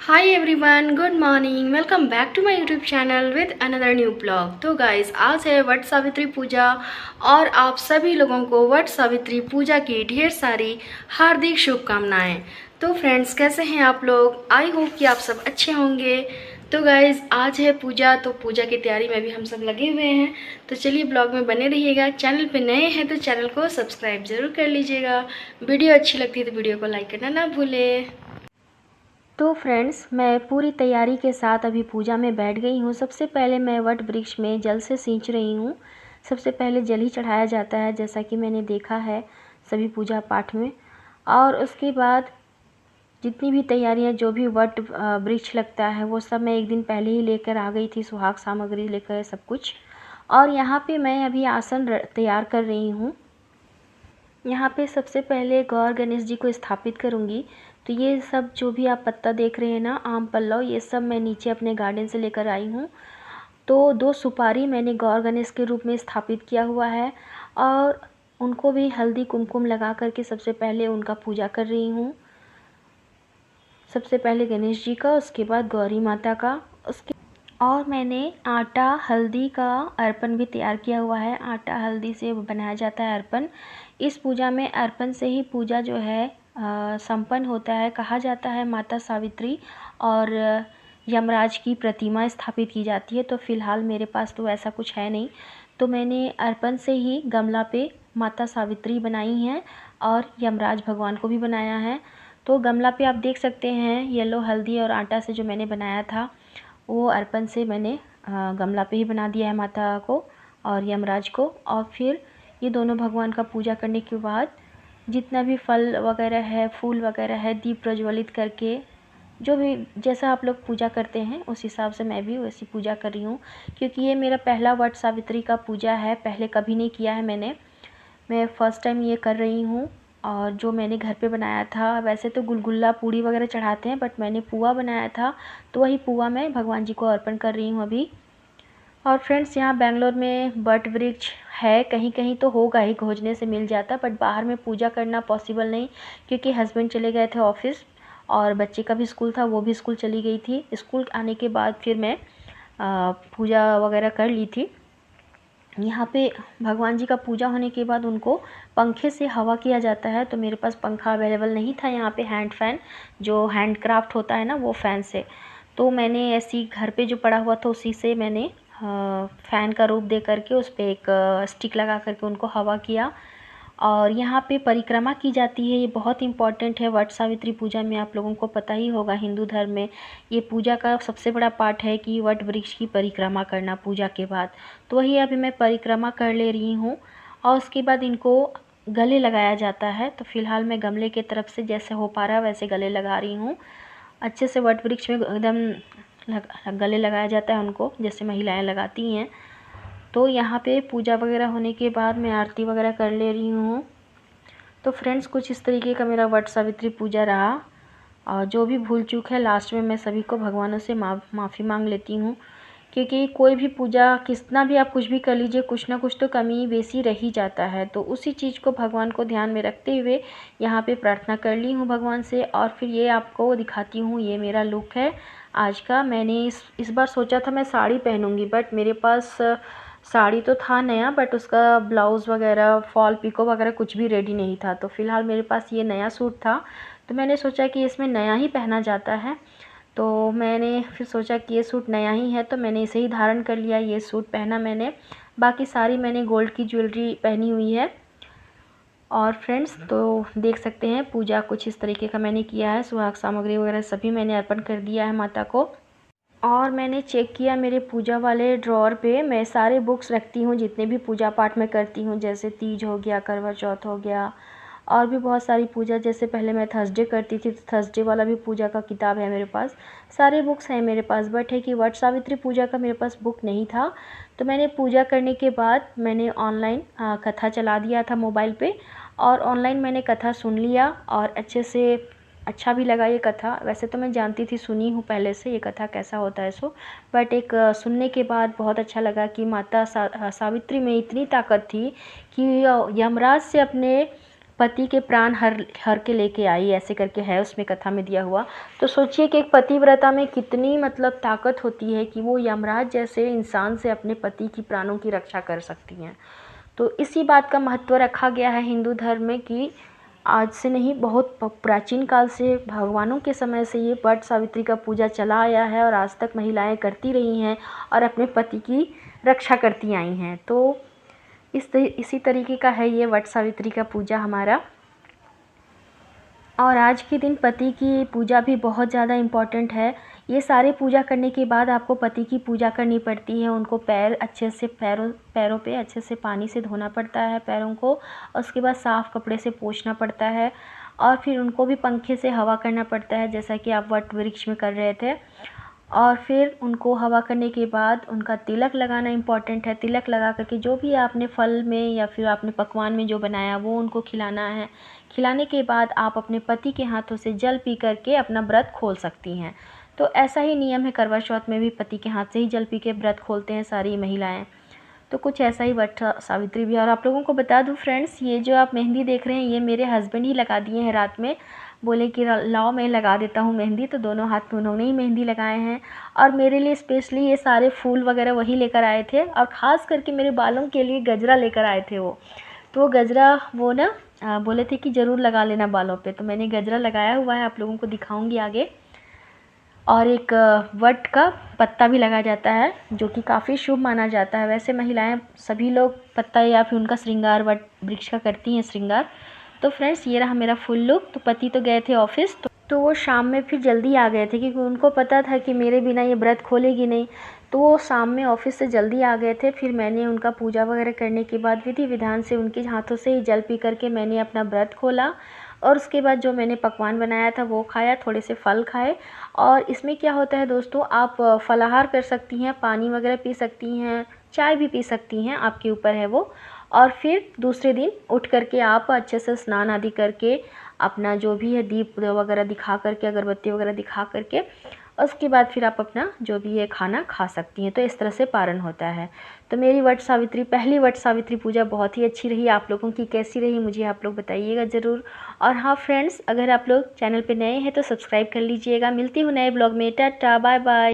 Hi everyone, good morning. Welcome back to my YouTube channel with another new blog. तो guys, आज है वट सावित्री पूजा और आप सभी लोगों को वट सावित्री पूजा की ढेर सारी हार्दिक शुभकामनाएं। तो फ्रेंड्स, कैसे हैं आप लोग? आई होप कि आप सब अच्छे होंगे। तो गाइस, आज है पूजा, तो पूजा की तैयारी में भी हम सब लगे हुए हैं। तो चलिए, ब्लॉग में बने रहिएगा। चैनल पे नए हैं तो चैनल को सब्सक्राइब जरूर कर लीजिएगा। वीडियो अच्छी लगती है तो वीडियो को लाइक करना ना भूलें। तो फ्रेंड्स, मैं पूरी तैयारी के साथ अभी पूजा में बैठ गई हूँ। सबसे पहले मैं वट वृक्ष में जल से सींच रही हूँ। सबसे पहले जल ही चढ़ाया जाता है, जैसा कि मैंने देखा है सभी पूजा पाठ में। और उसके बाद जितनी भी तैयारियाँ, जो भी वट वृक्ष लगता है, वो सब मैं एक दिन पहले ही लेकर आ गई थी, सुहाग सामग्री लेकर सब कुछ। और यहाँ पे मैं अभी आसन तैयार कर रही हूँ। यहाँ पे सबसे पहले गौर गणेश जी को स्थापित करूँगी। तो ये सब जो भी आप पत्ता देख रहे हैं ना, आम पल्लव, ये सब मैं नीचे अपने गार्डन से लेकर आई हूँ। तो 2 सुपारी मैंने गौर गणेश के रूप में स्थापित किया हुआ है और उनको भी हल्दी कुमकुम लगा करके सबसे पहले उनका पूजा कर रही हूँ। सबसे पहले गणेश जी का, उसके बाद गौरी माता का, उसके और मैंने आटा हल्दी का अर्पण भी तैयार किया हुआ है। आटा हल्दी से बनाया जाता है अर्पण। इस पूजा में अर्पण से ही पूजा जो है संपन्न होता है। कहा जाता है माता सावित्री और यमराज की प्रतिमा स्थापित की जाती है। तो फ़िलहाल मेरे पास तो ऐसा कुछ है नहीं, तो मैंने अर्पण से ही गमला पे माता सावित्री बनाई हैं और यमराज भगवान को भी बनाया है। तो गमला पे आप देख सकते हैं येलो हल्दी और आटा से जो मैंने बनाया था, वो अर्पण से मैंने गमला पे ही बना दिया है माता को और यमराज को। और फिर ये दोनों भगवान का पूजा करने के बाद जितना भी फल वगैरह है, फूल वगैरह है, दीप प्रज्वलित करके, जो भी जैसा आप लोग पूजा करते हैं उस हिसाब से मैं भी वैसी पूजा कर रही हूँ। क्योंकि ये मेरा पहला वट सावित्री का पूजा है, पहले कभी नहीं किया है मैंने। मैं फ़र्स्ट टाइम ये कर रही हूँ। और जो मैंने घर पे बनाया था, वैसे तो गुलगुल्ला पूड़ी वगैरह चढ़ाते हैं, बट मैंने पुआ बनाया था, तो वही पुआ मैं भगवान जी को अर्पण कर रही हूँ अभी। और फ्रेंड्स, यहाँ बेंगलोर में वट वृक्ष है, कहीं कहीं तो होगा ही, खोजने से मिल जाता, बट बाहर में पूजा करना पॉसिबल नहीं, क्योंकि हस्बैंड चले गए थे ऑफिस और बच्चे का भी स्कूल था, वो भी स्कूल चली गई थी। स्कूल आने के बाद फिर मैं पूजा वगैरह कर ली थी। यहाँ पे भगवान जी का पूजा होने के बाद उनको पंखे से हवा किया जाता है। तो मेरे पास पंखा अवेलेबल नहीं था यहाँ पे, हैंड फ़ैन जो हैंड क्राफ्ट होता है ना, वो फ़ैन से। तो मैंने ऐसी घर पे जो पड़ा हुआ था उसी से मैंने फ़ैन का रूप दे करके उस पर एक स्टिक लगा करके उनको हवा किया। और यहाँ पे परिक्रमा की जाती है, ये बहुत इम्पॉर्टेंट है वट सावित्री पूजा में। आप लोगों को पता ही होगा, हिंदू धर्म में ये पूजा का सबसे बड़ा पार्ट है कि वट वृक्ष की परिक्रमा करना पूजा के बाद। तो वही अभी मैं परिक्रमा कर ले रही हूँ और उसके बाद इनको गले लगाया जाता है। तो फ़िलहाल मैं गमले की तरफ से जैसे हो पा रहा है वैसे गले लगा रही हूँ। अच्छे से वट वृक्ष में एकदम गले लगाया जाता है उनको, जैसे महिलाएँ लगाती हैं। तो यहाँ पे पूजा वगैरह होने के बाद मैं आरती वगैरह कर ले रही हूँ। तो फ्रेंड्स, कुछ इस तरीके का मेरा वट सावित्री पूजा रहा। और जो भी भूल चूक है, लास्ट में मैं सभी को भगवानों से माफ़ी मांग लेती हूँ। क्योंकि कोई भी पूजा, कितना भी आप कुछ भी कर लीजिए, कुछ ना कुछ तो कमी बेसी रह ही जाता है। तो उसी चीज़ को भगवान को ध्यान में रखते हुए यहाँ पे प्रार्थना कर ली हूँ भगवान से। और फिर ये आपको दिखाती हूँ, ये मेरा लुक है आज का। मैंने इस बार सोचा था मैं साड़ी पहनूँगी, बट मेरे पास साड़ी तो था नया, बट उसका ब्लाउज़ वगैरह, फॉल पिको वगैरह कुछ भी रेडी नहीं था। तो फ़िलहाल मेरे पास ये नया सूट था, तो मैंने सोचा कि इसमें नया ही पहना जाता है। तो मैंने फिर सोचा कि ये सूट नया ही है, तो मैंने इसे ही धारण कर लिया, ये सूट पहना मैंने। बाकी सारी मैंने गोल्ड की ज्वेलरी पहनी हुई है। और फ्रेंड्स, तो देख सकते हैं पूजा कुछ इस तरीके का मैंने किया है। सुहाग सामग्री वगैरह सभी मैंने अर्पण कर दिया है माता को। और मैंने चेक किया मेरे पूजा वाले ड्रॉअर पे, मैं सारे बुक्स रखती हूँ जितने भी पूजा पाठ मैं करती हूँ, जैसे तीज हो गया, करवा चौथ हो गया, और भी बहुत सारी पूजा। जैसे पहले मैं थर्सडे करती थी, तो थर्सडे वाला भी पूजा का किताब है मेरे पास, सारे बुक्स हैं मेरे पास। बट है कि वट सावित्री पूजा का मेरे पास बुक नहीं था। तो मैंने पूजा करने के बाद मैंने ऑनलाइन कथा चला दिया था मोबाइल पे, और ऑनलाइन मैंने कथा सुन लिया और अच्छे से अच्छा भी लगा ये कथा। वैसे तो मैं जानती थी, सुनी हूँ पहले से ये कथा कैसा होता है सो, बट एक सुनने के बाद बहुत अच्छा लगा कि माता सावित्री में इतनी ताकत थी कि यमराज से अपने पति के प्राण हर हर के लेके आई, ऐसे करके है उसमें कथा में दिया हुआ। तो सोचिए कि एक पतिव्रता में कितनी मतलब ताकत होती है कि वो यमराज जैसे इंसान से अपने पति की प्राणों की रक्षा कर सकती हैं। तो इसी बात का महत्व रखा गया है हिंदू धर्म में कि आज से नहीं, बहुत प्राचीन काल से, भगवानों के समय से ये वट सावित्री का पूजा चला आया है और आज तक महिलाएं करती रही हैं और अपने पति की रक्षा करती आई हैं। तो इसी तरीके का है ये वट सावित्री का पूजा हमारा। और आज के दिन पति की पूजा भी बहुत ज़्यादा इम्पॉर्टेंट है। ये सारे पूजा करने के बाद आपको पति की पूजा करनी पड़ती है। उनको पैर अच्छे से पैरों पे अच्छे से पानी से धोना पड़ता है पैरों को, और उसके बाद साफ़ कपड़े से पोंछना पड़ता है, और फिर उनको भी पंखे से हवा करना पड़ता है जैसा कि आप वट वृक्ष में कर रहे थे। और फिर उनको हवा करने के बाद उनका तिलक लगाना इम्पॉर्टेंट है। तिलक लगा करके जो भी आपने फल में या फिर आपने पकवान में जो बनाया वो उनको खिलाना है। खिलाने के बाद आप अपने पति के हाथों से जल पी करके अपना व्रत खोल सकती हैं। तो ऐसा ही नियम है, करवा चौथ में भी पति के हाथ से ही जल पी के व्रत खोलते हैं सारी महिलाएं। तो कुछ ऐसा ही वट सावित्री भी। और आप लोगों को बता दूं फ्रेंड्स, ये जो आप मेहंदी देख रहे हैं ये मेरे हस्बैंड ही लगा दिए हैं रात में। बोले कि लाओ मैं लगा देता हूँ मेहंदी, तो दोनों हाथ में उन्होंने ही मेहंदी लगाए हैं। और मेरे लिए स्पेशली ये सारे फूल वगैरह वही लेकर आए थे, और ख़ास करके मेरे बालों के लिए गजरा लेकर आए थे वो। तो वो गजरा वो ना बोले थे कि ज़रूर लगा लेना बालों पे, तो मैंने गजरा लगाया हुआ है, आप लोगों को दिखाऊंगी आगे। और एक वट का पत्ता भी लगाया जाता है जो कि काफ़ी शुभ माना जाता है। वैसे महिलाएं सभी लोग पत्ता या फिर उनका श्रृंगार वट वृक्ष का करती हैं श्रृंगार। तो फ्रेंड्स ये रहा मेरा फुल लुक। तो पति तो गए थे ऑफिस, तो वो शाम में फिर जल्दी आ गए थे क्योंकि उनको पता था कि मेरे बिना ये व्रत खोलेगी नहीं। तो वो शाम में ऑफिस से जल्दी आ गए थे। फिर मैंने उनका पूजा वगैरह करने के बाद विधि विधान से उनके हाथों से ही जल पी करके मैंने अपना व्रत खोला। और उसके बाद जो मैंने पकवान बनाया था वो खाया, थोड़े से फल खाए। और इसमें क्या होता है दोस्तों, आप फलाहार कर सकती हैं, पानी वगैरह पी सकती हैं, चाय भी पी सकती हैं, आपके ऊपर है वो। और फिर दूसरे दिन उठ करके आप अच्छे से स्नान आदि करके अपना जो भी है दीप वगैरह दिखा करके, अगरबत्ती वगैरह दिखा करके, उसके बाद फिर आप अपना जो भी है खाना खा सकती हैं। तो इस तरह से पारण होता है। तो मेरी वट सावित्री, पहली वट सावित्री पूजा बहुत ही अच्छी रही। आप लोगों की कैसी रही मुझे आप लोग बताइएगा ज़रूर। और हाँ फ्रेंड्स, अगर आप लोग चैनल पे नए हैं तो सब्सक्राइब कर लीजिएगा। मिलती हूँ नए ब्लॉग में। Tata bye bye.